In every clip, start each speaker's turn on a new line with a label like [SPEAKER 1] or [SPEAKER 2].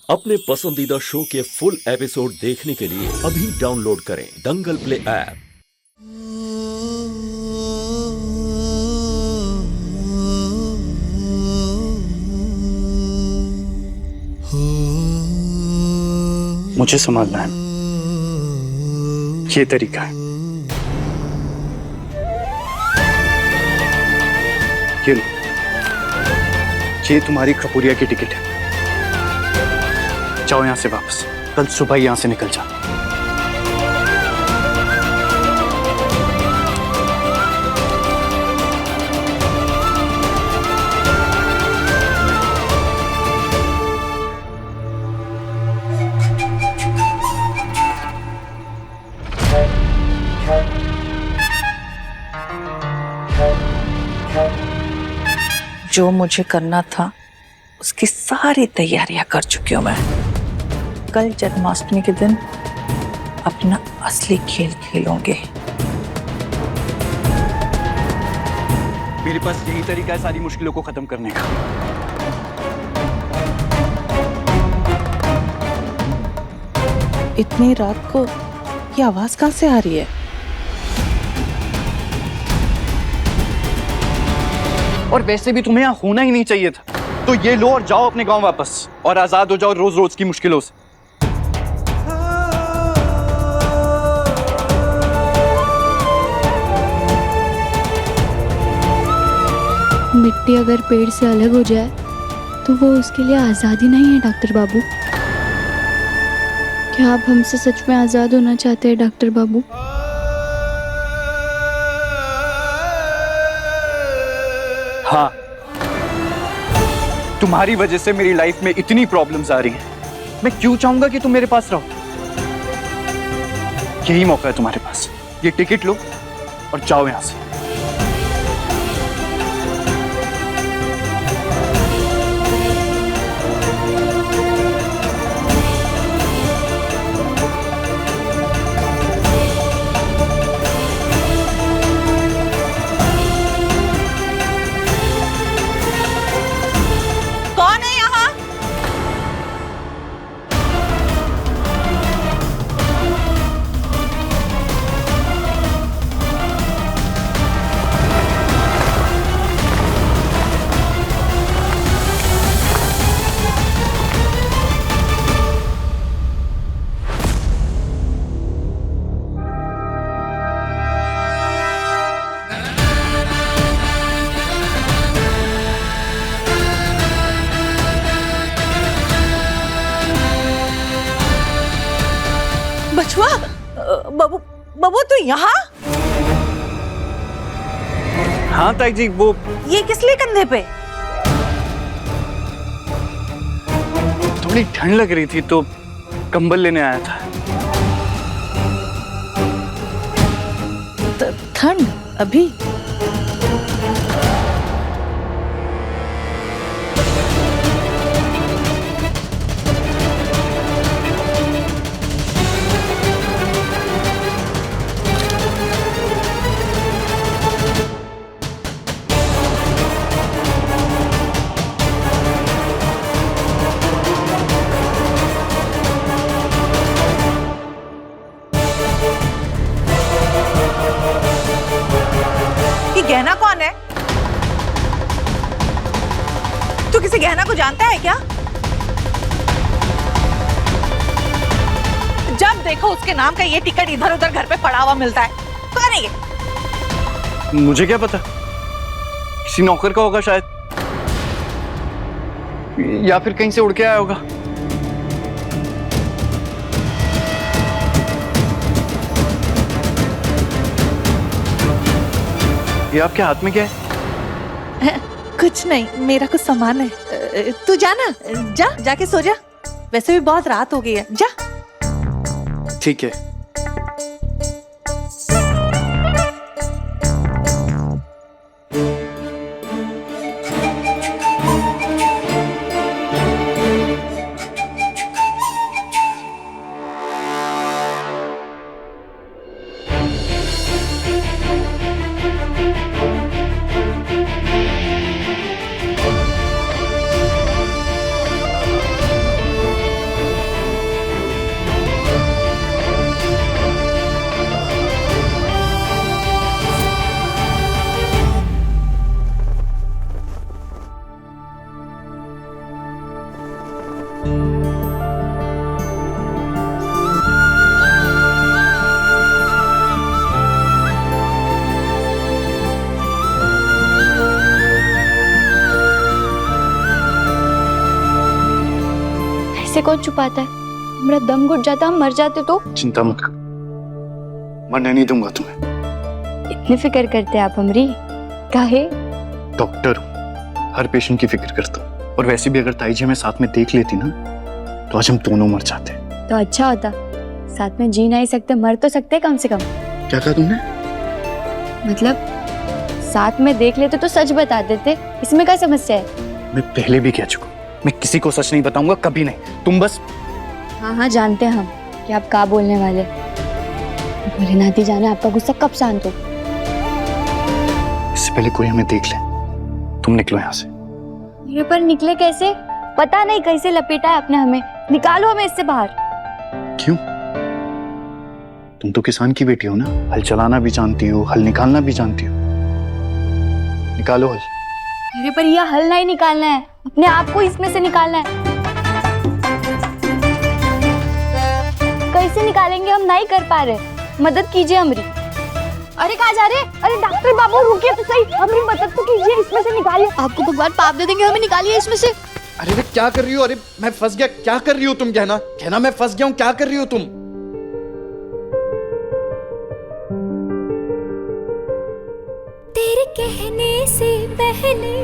[SPEAKER 1] अपने पसंदीदा शो के फुल एपिसोड देखने के लिए अभी डाउनलोड करें दंगल प्ले ऐप।
[SPEAKER 2] मुझे समझना है, ये तरीका है। ये लो, ये तुम्हारी खपुरिया की टिकट है। जाओ यहां से वापस, कल सुबह यहां से निकल जाओ।
[SPEAKER 3] जो मुझे करना था उसकी सारी तैयारियां कर चुकी हूं मैं। कल जन्माष्टमी के दिन अपना असली खेल खेलूंगे।
[SPEAKER 2] मेरे पास यही तरीका है सारी मुश्किलों को खत्म करने का।
[SPEAKER 3] इतनी रात को ये आवाज कहां से आ रही है?
[SPEAKER 2] और वैसे भी तुम्हें यहाँ होना ही नहीं चाहिए था, तो ये लो और जाओ अपने गांव वापस और आजाद हो जाओ रोज रोज की मुश्किलों से।
[SPEAKER 4] मिट्टी अगर पेड़ से अलग हो जाए तो वो उसके लिए आजादी नहीं है डॉक्टर बाबू। क्या आप हमसे सच में आजाद होना चाहते हैं डॉक्टर बाबू?
[SPEAKER 2] हाँ, तुम्हारी वजह से मेरी लाइफ में इतनी प्रॉब्लम्स आ रही हैं। मैं क्यों चाहूंगा कि तुम मेरे पास रहो? यही मौका है तुम्हारे पास, ये टिकट लो और जाओ यहां से।
[SPEAKER 3] कौन है यहाँ? बछुआ, बाबू बाबू तू यहाँ?
[SPEAKER 2] हाँ ताई जी, वो
[SPEAKER 3] ये किस लिए कंधे पे?
[SPEAKER 2] थोड़ी ठंड लग रही थी तो कंबल लेने आया था।
[SPEAKER 3] ठंड अभी? ये गहना कौन है? तू किसी गहना को जानता है क्या? जब देखो उसके नाम का ये टिकट इधर उधर घर पे पड़ा हुआ मिलता है। कौन है ये?
[SPEAKER 2] मुझे क्या पता, किसी नौकर का होगा शायद, या फिर कहीं से उड़ के आया होगा। ये आपके हाथ में क्या है?
[SPEAKER 3] कुछ नहीं, मेरा कुछ सामान है। तू जाना, जाके सो जा। वैसे भी बहुत रात हो गई है, जा।
[SPEAKER 2] ठीक है।
[SPEAKER 4] ऐसे कौन छुपाता है? मेरा दम घुट जाता, हम मर जाते तो?
[SPEAKER 2] चिंता मत कर, मरने नहीं दूंगा तुम्हें।
[SPEAKER 4] इतनी फिक्र करते हैं आप हमरी? काहे?
[SPEAKER 2] डॉक्टर हूँ, हर पेशेंट की फिक्र करता हूँ। और वैसे भी अगर ताई जी हमें साथ में देख लेती ना, तो आज हम दोनों मर जाते।
[SPEAKER 4] तो अच्छा होता, साथ में जी नहीं सकते, मर तो सकते कम से कम।
[SPEAKER 2] क्या कहा तुमने?
[SPEAKER 4] मतलब साथ में देख लेते तो सच बता देते, इसमें क्या समस्या है?
[SPEAKER 2] मैं पहले भी कह चुका हूँ, मैं किसी को सच नहीं बताऊंगा, कभी नहीं। तुम बस।
[SPEAKER 4] हाँ हाँ जानते हैं हम कि आप क्या बोलने वाले। भोलेनाथ ही जाने आपका गुस्सा कब शांत हो।
[SPEAKER 2] इससे पहले कोई हमें देख ले, तुम निकलो यहाँ से।
[SPEAKER 4] मेरे पर निकले कैसे? पता नहीं कैसे लपेटा है आपने हमें। निकालो हमें इससे बाहर।
[SPEAKER 2] क्यों? तुम तो किसान की बेटी हो ना, हल चलाना भी जानती हो, हल निकालना भी जानती हो। निकालो हल।
[SPEAKER 4] मेरे पर यह हल नहीं निकालना है, अपने आप को इसमें से निकालना है। कैसे निकालेंगे? हम नहीं कर पा रहे, मदद कीजिए हमारी। अरे कहाँ जा रहे? अरे डॉक्टर बाबू रुकिए तो सही, हमारी मदद तो कीजिए, इसमें से निकालिए। आपको भगवान पाप दे देंगे, हमें निकालिए इसमें से।
[SPEAKER 5] अरे वे क्या कर रही हो? अरे मैं फंस गया। क्या कर रही हो तुम? कहना कहना मैं फंस गया हूँ। क्या कर रही हो तुम?
[SPEAKER 6] तेरे कहने से पहले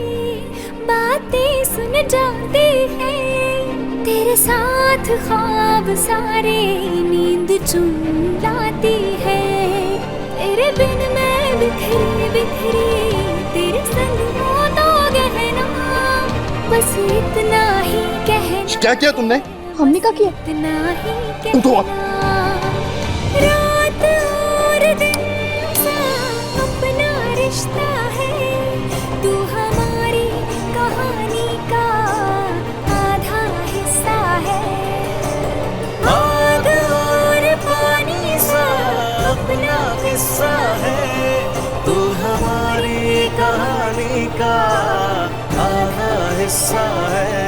[SPEAKER 6] बातें सुन जाते हैं, तेरे साथ ख्वाब सारे नींद चुन लाती है। तेरे बिन मैं बिखरी बिखरी, तेरे संग हो तो गहना, बस इतना ही कहना।
[SPEAKER 5] क्या किया तुमने?
[SPEAKER 4] हमने क्या किया?
[SPEAKER 6] इतना ही
[SPEAKER 5] उठो आप।
[SPEAKER 6] कहना, रात और दिन सा अपना रिश्ता है, तू हमारी कहानी का आधा हिस्सा है। आग और पानी सा अपना हिस्सा है, तू हमारी कहानी का आधा हिस्सा है।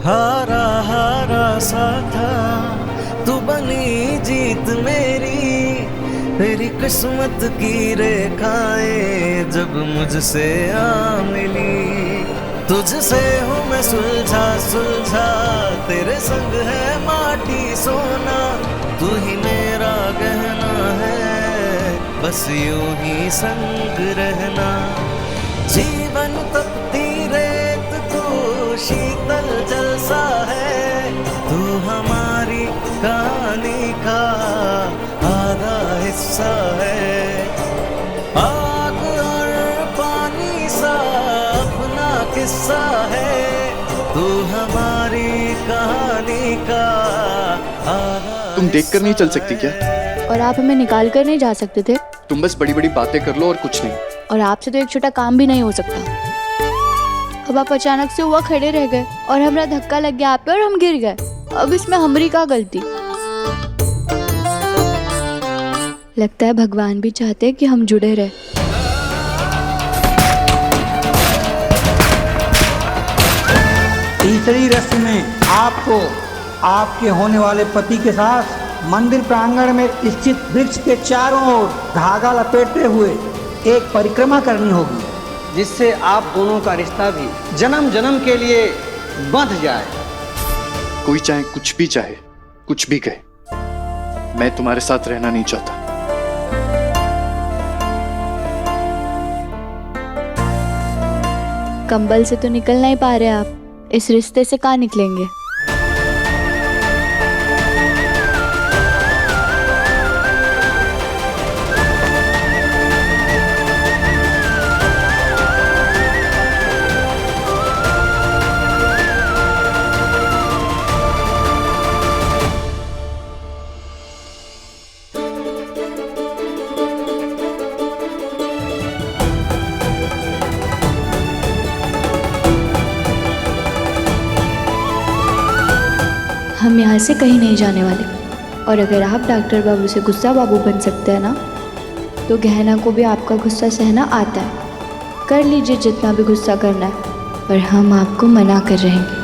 [SPEAKER 6] हारा हारा सा था, तू बनी जीत मेरी, तेरी किस्मत की रेखाएं जब मुझसे आ मिली। तुझसे हूँ मैं सुलझा सुलझा, तेरे संग है माटी सोना, तू ही मेरा गहना है, बस यूं ही संग रहना। जीवन तपती रेत तू शीतल जलसा है, तू हमारी कहानी का आधा हिस्सा है। आग और पानी सा अपना किस्सा है, तू हमारी कहानी का आधा।
[SPEAKER 2] तुम देखकर नहीं चल सकती क्या?
[SPEAKER 4] और आप हमें निकाल कर नहीं जा सकते थे?
[SPEAKER 2] तुम बस बड़ी बड़ी बातें कर लो और कुछ नहीं।
[SPEAKER 4] और आपसे तो एक छोटा काम भी नहीं हो सकता। अब आप अचानक से हुआ खड़े रह गए और हमारा धक्का लग गया आप पे और हम गिर गए। अब इसमें हमारी क्या गलती? लगता है भगवान भी चाहते हैं कि हम जुड़े रहे।
[SPEAKER 7] तीसरी रस्म में आपको आपके होने वाले पति के साथ मंदिर प्रांगण में स्थित वृक्ष के चारों ओर धागा लपेटते हुए एक परिक्रमा करनी होगी, जिससे आप दोनों का रिश्ता भी जन्म जन्म के लिए बंध जाए।
[SPEAKER 2] कोई चाहे कुछ भी चाहे, कुछ भी कहे, मैं तुम्हारे साथ रहना नहीं चाहता।
[SPEAKER 4] कंबल से तो निकल नहीं पा रहे आप, इस रिश्ते से कहाँ निकलेंगे? हम यहाँ से कहीं नहीं जाने वाले। और अगर आप डॉक्टर बाबू से गुस्सा बाबू बन सकते हैं ना, तो गहना को भी आपका गुस्सा सहना आता है। कर लीजिए जितना भी गुस्सा करना है, पर हम आपको मना कर रहेंगे।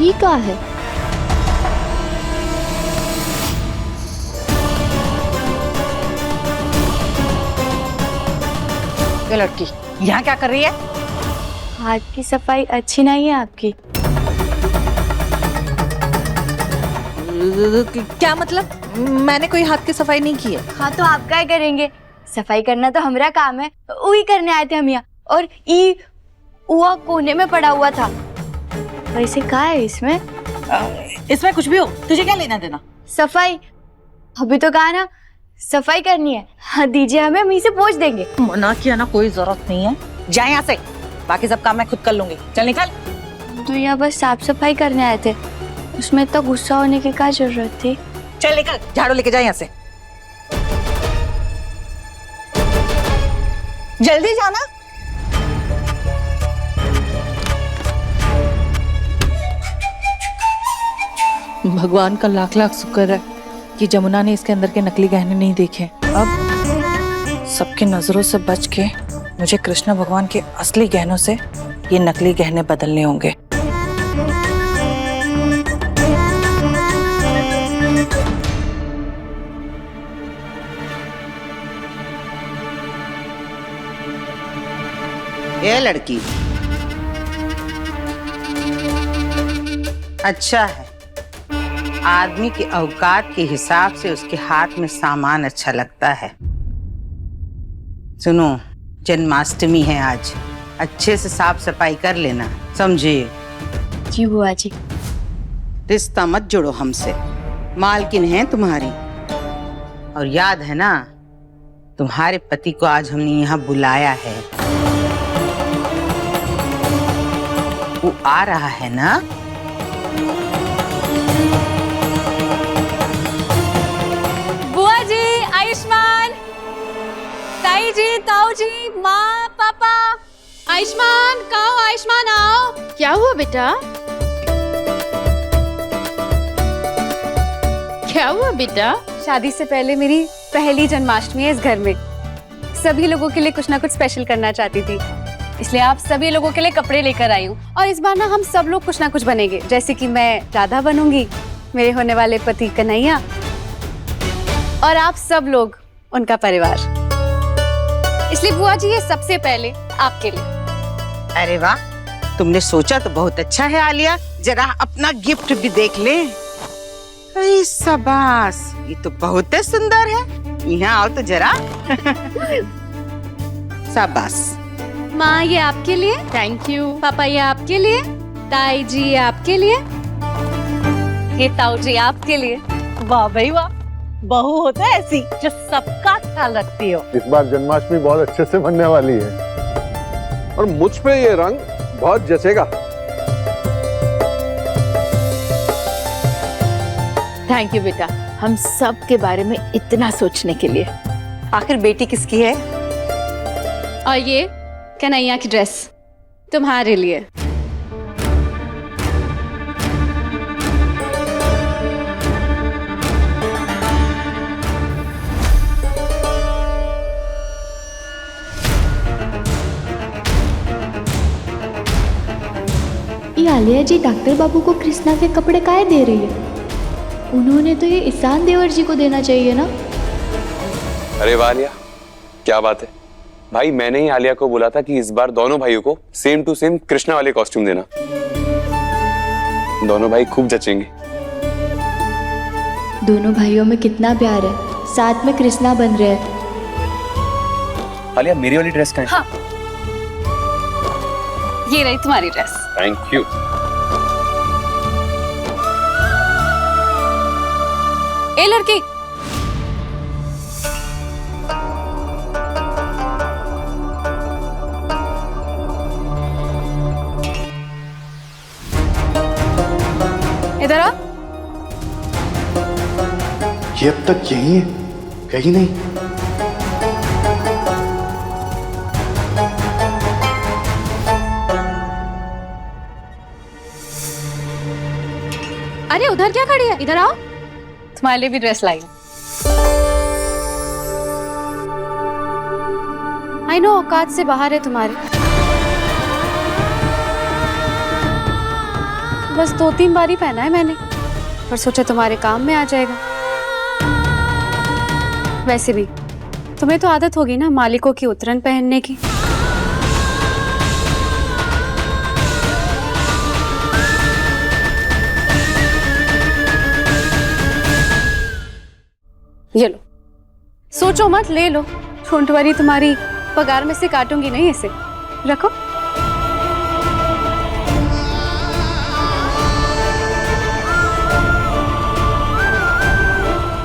[SPEAKER 4] ये क्या है?
[SPEAKER 3] ये लड़की यहाँ क्या कर रही है?
[SPEAKER 4] हाथ की सफाई अच्छी नहीं है आपकी।
[SPEAKER 3] क्या मतलब? मैंने कोई हाथ की सफाई नहीं की है।
[SPEAKER 4] हाँ तो आप क्या करेंगे? सफाई करना तो हमारा काम है। वही करने आए थे हम यहाँ, और ई उआ कोने में पड़ा हुआ था। वैसे क्या है इसमें?
[SPEAKER 3] इसमें कुछ भी हो, तुझे क्या लेना देना?
[SPEAKER 4] सफाई। अभी तो कहा ना सफाई करनी है। हाँ दीजिए हमें, हम इसे पोंछ देंगे।
[SPEAKER 3] मना किया ना, कोई जरूरत नहीं है। जा यहाँ से, बाकी सब काम मैं खुद कर लूंगी। चल निकल।
[SPEAKER 4] तो यहाँ बस साफ सफाई करने आए थे, उसमें तो गुस्सा होने की क्या जरूरत थी?
[SPEAKER 3] चल निकल, झाड़ू लेके जा यहाँ से। जल्दी जाना। भगवान का लाख लाख शुक्र है कि जमुना ने इसके अंदर के नकली गहने नहीं देखे। अब सबकी नजरों से बच के मुझे कृष्ण भगवान के असली गहनों से ये नकली गहने बदलने होंगे।
[SPEAKER 8] ये लड़की अच्छा है, आदमी के औकात के हिसाब से उसके हाथ में सामान अच्छा लगता है। सुनो, जन्माष्टमी है आज, अच्छे से साफ सफाई कर लेना, समझे?
[SPEAKER 4] जी बुआ जी।
[SPEAKER 8] रिश्ता मत जोड़ो हमसे, मालकिन है तुम्हारी। और याद है ना, तुम्हारे पति को आज हमने यहाँ बुलाया है। वो आ रहा है ना?
[SPEAKER 9] बुआ जी, आयुष्मान, ताई जी, ताऊ जी, माँ, पापा। आयुष्मान, कहो आयुष्मान आओ। क्या हुआ बेटा? क्या हुआ बेटा?
[SPEAKER 10] शादी से पहले मेरी पहली जन्माष्टमी है इस घर में। सभी लोगों के लिए कुछ ना कुछ स्पेशल करना चाहती थी, इसलिए आप सभी लोगों के लिए कपड़े लेकर आई हूँ। और इस बार ना हम सब लोग कुछ ना कुछ बनेंगे, जैसे कि मैं राधा बनूंगी, मेरे होने वाले पति कन्हैया, और आप सब लोग उनका परिवार। इसलिए बुआ जी ये सबसे पहले आपके लिए।
[SPEAKER 8] अरे वाह, तुमने सोचा तो बहुत अच्छा है आलिया। जरा अपना गिफ्ट भी देख ले। अरे शाबाश, ये तो बहुत सुंदर है। यहाँ आओ तो जरा। शाबाश।
[SPEAKER 10] माँ ये आपके लिए। Thank you. पापा ये आपके लिए। ताई जी ये आपके लिए। ये ताऊ जी आपके लिए।
[SPEAKER 3] वाह भाई वाह, बहू होता है ऐसी जो सबका ख्याल रखती हो।
[SPEAKER 11] इस बार जन्माष्टमी बहुत अच्छे से बनने वाली है और मुझ पे ये रंग बहुत जचेगा।
[SPEAKER 3] थैंक यू बेटा, हम सब के बारे में इतना सोचने के लिए। आखिर बेटी किसकी है?
[SPEAKER 10] और ये कन्हैया की ड्रेस तुम्हारे लिए।
[SPEAKER 4] ये आलिया जी डॉक्टर बाबू को कृष्णा के कपड़े काहे दे रही है? उन्होंने तो ये ईशान देवर जी को देना चाहिए ना।
[SPEAKER 12] अरे वाह आलिया, क्या बात है, भाई मैंने ही आलिया को बोला था कि इस बार दोनों भाइयों को सेम टू सेम कृष्णा वाले कॉस्ट्यूम देना। दोनों भाई खूब जचेंगे।
[SPEAKER 4] दोनों भाइयों में कितना प्यार है, साथ में कृष्णा बन रहे हैं।
[SPEAKER 12] आलिया मेरी वाली ड्रेस कहाँ है?
[SPEAKER 10] हाँ, ये रही तुम्हारी ड्रेस।
[SPEAKER 12] Thank you.
[SPEAKER 10] ए लड़की, इधर आ।
[SPEAKER 2] ये अब तक यही है, कहीं नहीं।
[SPEAKER 10] अरे उधर क्या खड़ी है, इधर आओ, तुम्हारे लिए भी ड्रेस लाई। आई नो औकात से बाहर है तुम्हारे, बस 2-3 बार ही पहना है मैंने, पर सोचा तुम्हारे काम में आ जाएगा। वैसे भी तुम्हें तो आदत होगी ना मालिकों की उतरन पहनने की। ये लो, सोचो मत, ले लो। डोंट वरी, तुम्हारी पगार में से काटूंगी नहीं इसे। रखो।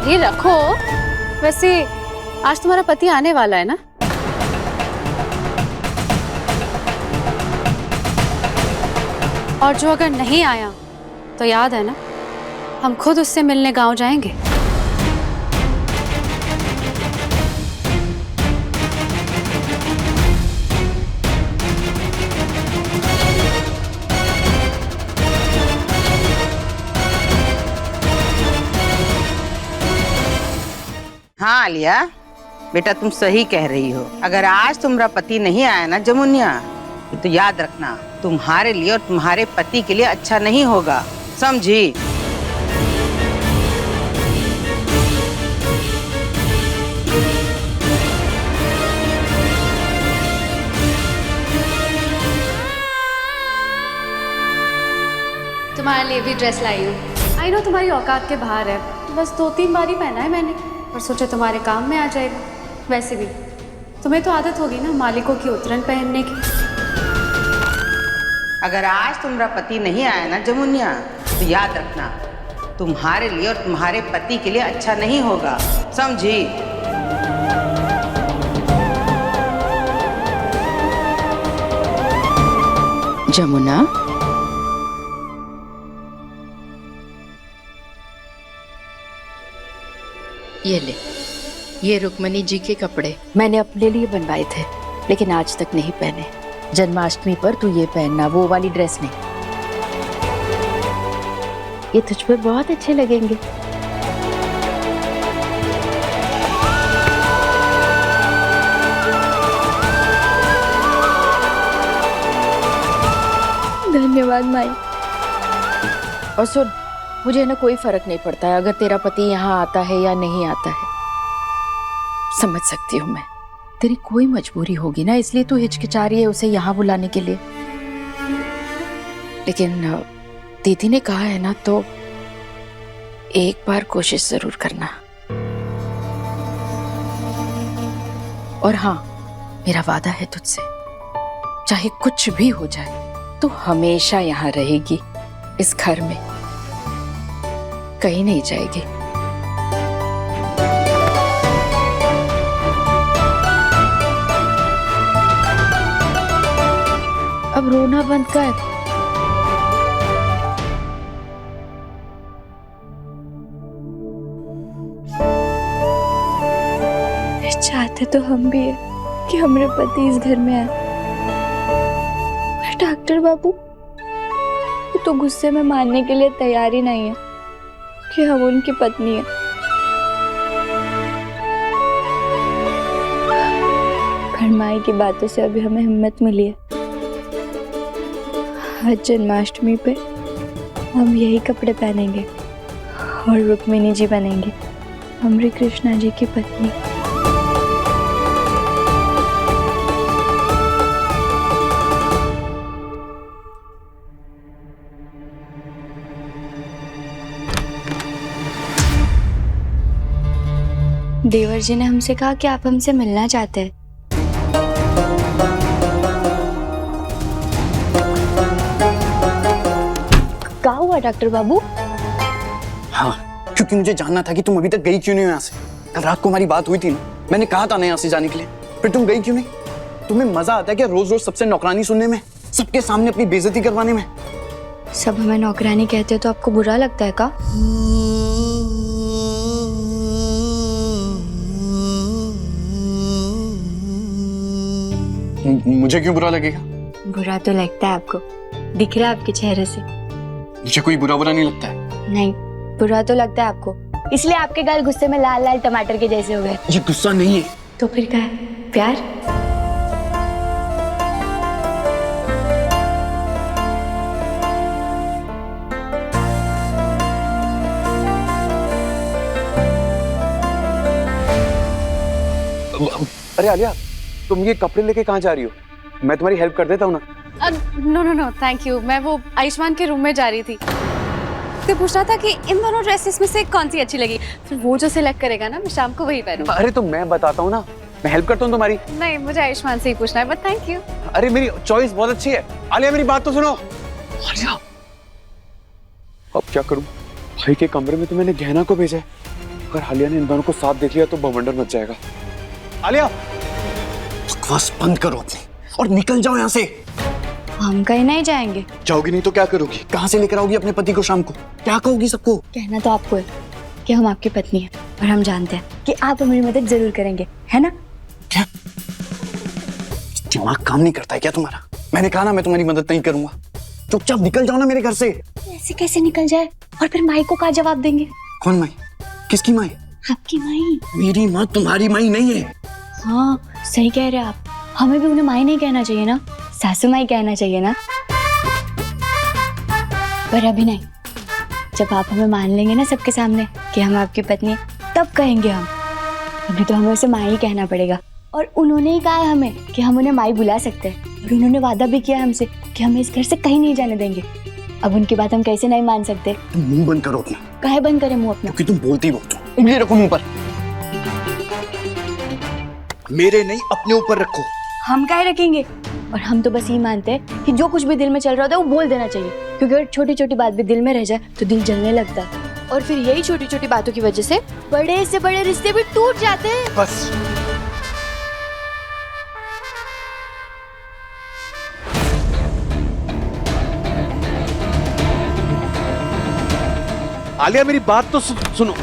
[SPEAKER 10] ये रखो। वैसे आज तुम्हारा पति आने वाला है ना? और जो अगर नहीं आया तो याद है ना, हम खुद उससे मिलने गांव जाएंगे।
[SPEAKER 8] हाँ आलिया, बेटा तुम सही कह रही हो। अगर आज तुम्हारा पति नहीं आया ना जमुनिया, तो याद रखना तुम्हारे लिए और तुम्हारे पति के लिए अच्छा नहीं होगा, समझी?
[SPEAKER 10] तुम्हारे लिए भी ड्रेस लाई हूँ। आई नो तुम्हारी औकात के बाहर है, बस 2-3 बार ही पहना है मैंने, पर सोचा तुम्हारे काम में आ जाएगा। वैसे भी तुम्हें तो आदत होगी ना मालिकों की उतरन पहनने की।
[SPEAKER 8] अगर आज तुम्हारा पति नहीं आया ना जमुनिया, तो याद रखना तुम्हारे लिए और तुम्हारे पति के लिए अच्छा नहीं होगा, समझी?
[SPEAKER 3] जमुना,
[SPEAKER 13] ये ले, ये रुक्मणी जी के कपड़े मैंने अपने लिए बनवाए थे, लेकिन आज तक नहीं पहने। जन्माष्टमी पर तू ये पहनना, वो वाली ड्रेस नहीं। ये तुझ पे बहुत अच्छे लगेंगे।
[SPEAKER 4] धन्यवाद माई।
[SPEAKER 13] और सुन, मुझे ना कोई फर्क नहीं पड़ता है अगर तेरा पति यहाँ आता है या नहीं आता है। समझ सकती हूँ मैं, तेरी कोई मजबूरी होगी ना, इसलिए तू हिचकिचा रही है उसे यहाँ बुलाने के लिए। लेकिन दीदी ने कहा है ना, तो एक बार कोशिश जरूर करना। और हाँ, मेरा वादा है तुझसे, चाहे कुछ भी हो जाए तू हमेशा यहाँ रहेगी, इस घर में कहीं नहीं जाएगी। अब रोना बंद कर।
[SPEAKER 4] चाहते तो हम भी है कि हमारे पति इस घर में आए, पर डॉक्टर बाबू वो तो गुस्से में मानने के लिए तैयार ही नहीं है कि हम उनकी पत्नी है। पर माई की बातों से अभी हमें हिम्मत मिली है। आज जन्माष्टमी पे हम यही कपड़े पहनेंगे और रुक्मिणी जी बनेंगे हमारी कृष्णा जी की पत्नी। देवर जी ने हमसे कहा कि आप हमसे मिलना चाहते हैं। क्या हुआ डॉक्टर बाबू?
[SPEAKER 2] हाँ, क्योंकि मुझे जानना था कि तुम अभी तक गई क्यों नहीं यहाँ से। कल रात को हमारी बात हुई थी ना, मैंने कहा था ना यहाँ से जाने के लिए, फिर तुम गई क्यों नहीं? तुम्हें मजा आता है क्या रोज रोज सबसे नौकरानी सुनने में, सबके सामने अपनी बेइज्जती करवाने में?
[SPEAKER 4] सब हमें नौकरानी कहते तो आपको बुरा लगता है का?
[SPEAKER 2] मुझे क्यों बुरा लगेगा?
[SPEAKER 4] बुरा तो लगता है आपको, दिख रहा है आपके चेहरे से।
[SPEAKER 2] मुझे कोई बुरा नहीं लगता है।
[SPEAKER 4] नहीं, बुरा तो लगता है आपको, इसलिए आपके गाल गुस्से में लाल लाल टमाटर के जैसे हो गए।
[SPEAKER 2] ये गुस्सा नहीं है।
[SPEAKER 4] तो फिर क्या है? प्यार?
[SPEAKER 12] अरे आलिया, तुम ये कपड़े लेके कहाँ जा रही हो? मैं तुम्हारी हेल्प कर देता हूँ ना।
[SPEAKER 10] No no no thank you, मैं वो आयुष्मान के रूम में जा रही थी तो पूछ रहा था कि इन दोनों ड्रेसेस में से कौन सी अच्छी लगी, फिर वो जो सिलेक्ट करेगा ना मैं शाम को वही पहनूंगा।
[SPEAKER 12] अरे तो मैं बताता हूँ ना, मैं हेल्प करता हूँ तुम्हारी।
[SPEAKER 10] नहीं, मुझे आयुष्मान से ही पूछना है, बट थैंक यू।
[SPEAKER 12] अरे मेरी चॉइस बहुत अच्छी है। आलिया मेरी बात तो सुनो। आलिया, अब क्या करूँ? भाई के कमरे में तो मैंने गहना को भेजा है, अगर आलिया ने इन दोनों को साथ देख लिया तो बवंडर मच जाएगा। आलिया,
[SPEAKER 2] बकवास बंद करो अपनी और निकल जाओ यहाँ से।
[SPEAKER 4] हम कहीं नहीं जाएंगे।
[SPEAKER 2] जाओगी नहीं तो क्या करोगी? कहाँ से लेकर आओगी अपने पति को शाम को? क्या कहोगी सबको?
[SPEAKER 4] कहना तो आपको है कि हम आपकी पत्नी हैं और हम जानते हैं कि आप हमारी मदद जरूर करेंगे, है ना?
[SPEAKER 2] क्या दिमाग काम नहीं करता है क्या तुम्हारा? मैंने कहा ना मैं तुम्हारी मदद नहीं करूंगा। चुपचाप निकल जाओ ना मेरे घर से।
[SPEAKER 4] ऐसे कैसे निकल जाए? और फिर माई को क्या जवाब देंगे?
[SPEAKER 2] कौन माई? किसकी माई?
[SPEAKER 4] आपकी माई।
[SPEAKER 2] मेरी माँ तुम्हारी माई नहीं है।
[SPEAKER 4] हाँ सही कह रहे हैं आप, हमें भी उन्हें माई नहीं कहना चाहिए ना, सासू माई कहना चाहिए ना। पर अभी नहीं, जब आप हमें मान लेंगे ना सबके सामने कि हम आपकी पत्नी हैं, तब कहेंगे हम। अभी तो हमें उसे माई ही कहना पड़ेगा। और उन्होंने ही कहा हमें कि हम उन्हें माई बुला सकते हैं, और उन्होंने वादा भी किया हमसे कि हमें इस घर से कहीं नहीं जाने देंगे। अब उनकी बात हम कैसे नहीं मान सकते?
[SPEAKER 2] तुम मुंह बंद करो अपना।
[SPEAKER 4] काहे बंद करें मुंह अपना?
[SPEAKER 2] क्योंकि तुम बोलती बहुत हो। उंगली रखो मुंह पर। मेरे नहीं, अपने ऊपर रखो।
[SPEAKER 4] हम काहे रखेंगे? और हम तो बस ये मानते हैं कि जो कुछ भी दिल में चल रहा होता है वो बोल देना चाहिए, क्योंकि अगर छोटी छोटी बात भी दिल में रह जाए तो दिल जलने लगता है, और फिर यही छोटी छोटी बातों की वजह से बड़े से बड़े रिश्ते भी टूट जाते हैं।
[SPEAKER 2] बस
[SPEAKER 5] आलिया मेरी बात तो सुनो।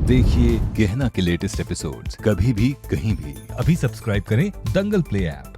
[SPEAKER 14] देखिए गहना के लेटेस्ट एपिसोड्स कभी भी कहीं भी। अभी सब्सक्राइब करें दंगल प्ले ऐप।